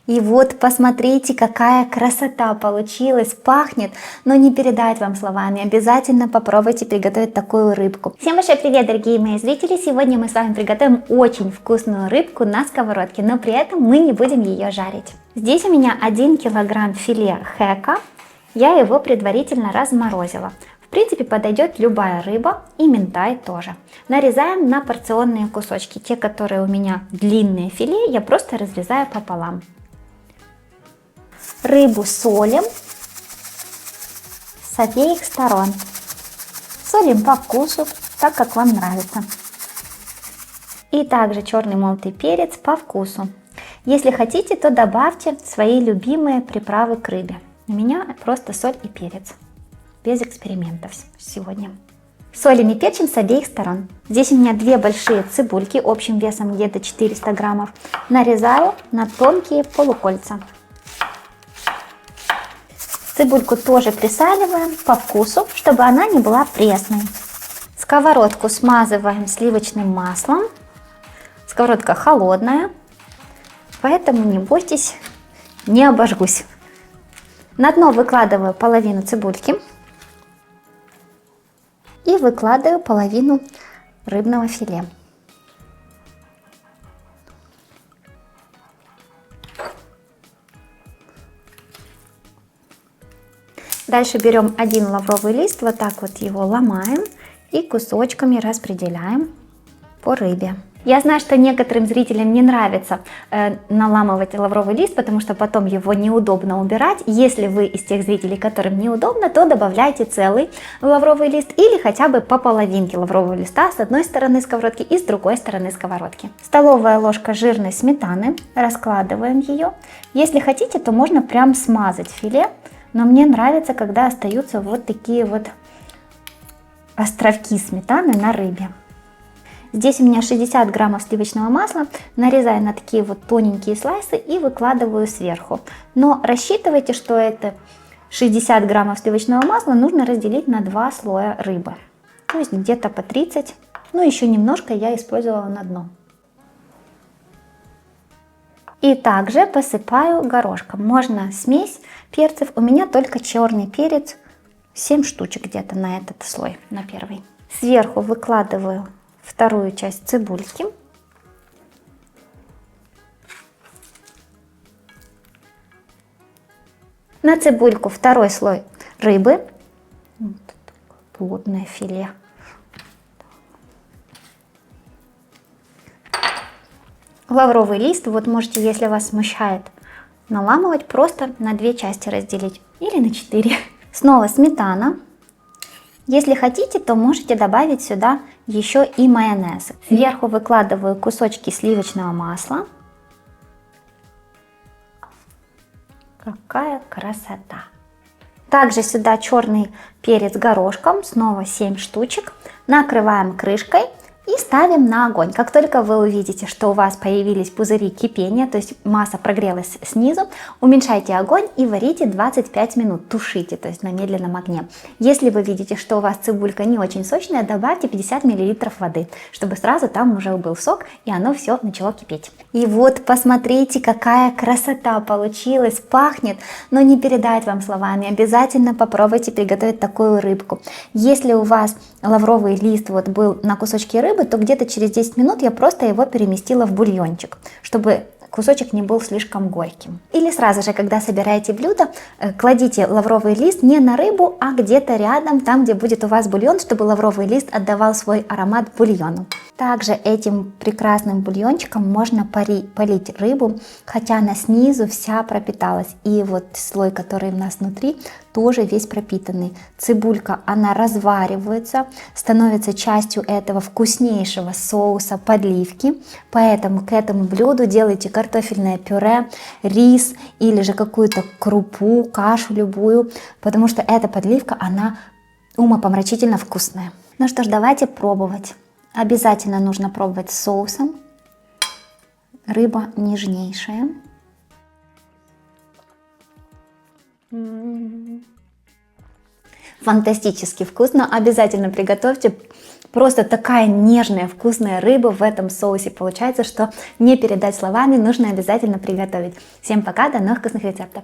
И вот посмотрите, какая красота получилась, пахнет, но не передать вам словами. Обязательно попробуйте приготовить такую рыбку. Всем большой привет, дорогие мои зрители! Сегодня мы с вами приготовим очень вкусную рыбку на сковородке, но при этом мы не будем ее жарить. Здесь у меня 1 килограмм филе хэка, я его предварительно разморозила. В принципе, подойдет любая рыба, и минтай тоже. Нарезаем на порционные кусочки. Те, которые у меня длинные филе, я просто разрезаю пополам. Рыбу солим с обеих сторон. Солим по вкусу, так как вам нравится. И также черный молотый перец по вкусу. Если хотите, то добавьте свои любимые приправы к рыбе. У меня просто соль и перец. Без экспериментов сегодня. Солим и перчим с обеих сторон. Здесь у меня 2 большие цибульки общим весом где-то 400 граммов. Нарезаю на тонкие полукольца. Цибульку тоже присаливаем по вкусу, чтобы она не была пресной. Сковородку смазываем сливочным маслом. Сковородка холодная, поэтому не бойтесь, не обожгусь. На дно выкладываю половину цибульки и выкладываю половину рыбного филе. Дальше берем 1 лавровый лист, вот так вот его ломаем и кусочками распределяем по рыбе. Я знаю, что некоторым зрителям не нравится наламывать лавровый лист, потому что потом его неудобно убирать. Если вы из тех зрителей, которым неудобно, то добавляйте целый лавровый лист или хотя бы по половинке лаврового листа с одной стороны сковородки и с другой стороны сковородки. Столовая ложка жирной сметаны, раскладываем ее. Если хотите, то можно прям смазать филе, но мне нравится, когда остаются вот такие вот островки сметаны на рыбе. Здесь у меня 60 граммов сливочного масла, нарезаю на такие вот тоненькие слайсы и выкладываю сверху. Но рассчитывайте, что это 60 граммов сливочного масла нужно разделить на 2 слоя рыбы. То есть где-то по 30, ну еще немножко я использовала на дно. И также посыпаю горошком. Можно смесь перцев, у меня только черный перец, 7 штучек где-то на этот слой, на первый. Сверху выкладываю вторую часть цибульки. На цибульку второй слой рыбы. Вот плотное филе. Лавровый лист, вот можете, если вас смущает наламывать, просто на 2 части разделить или на 4. Снова сметана. Если хотите, то можете добавить сюда еще и майонез. Сверху выкладываю кусочки сливочного масла. Какая красота! Также сюда черный перец горошком, снова 7 штучек. Накрываем крышкой и ставим на огонь. Как только вы увидите, что у вас появились пузыри кипения, то есть масса прогрелась снизу, уменьшайте огонь и варите 25 минут, тушите, то есть на медленном огне. Если вы видите, что у вас цибулька не очень сочная, добавьте 50 мл воды, чтобы сразу там уже был сок и оно все начало кипеть. И вот посмотрите, какая красота получилась, пахнет, но не передать вам словами. Обязательно попробуйте приготовить такую рыбку. Если у вас лавровый лист вот был на кусочке рыбы, то где-то через 10 минут я просто его переместила в бульончик, чтобы кусочек не был слишком горьким. Или сразу же, когда собираете блюдо, кладите лавровый лист не на рыбу, а где-то рядом, там, где будет у вас бульон, чтобы лавровый лист отдавал свой аромат бульону. Также этим прекрасным бульончиком можно полить рыбу, хотя она снизу вся пропиталась. И вот слой, который у нас внутри, тоже весь пропитанный. Цибулька, она разваривается, становится частью этого вкуснейшего соуса подливки. Поэтому к этому блюду делайте картофельное пюре, рис или же какую-то крупу, кашу любую, потому что эта подливка, она умопомрачительно вкусная. Ну что ж, давайте пробовать. Обязательно нужно пробовать с соусом. Рыба нежнейшая. Фантастически вкусно. Обязательно приготовьте. Просто такая нежная, вкусная рыба в этом соусе получается, что не передать словами, нужно обязательно приготовить. Всем пока, до новых вкусных рецептов!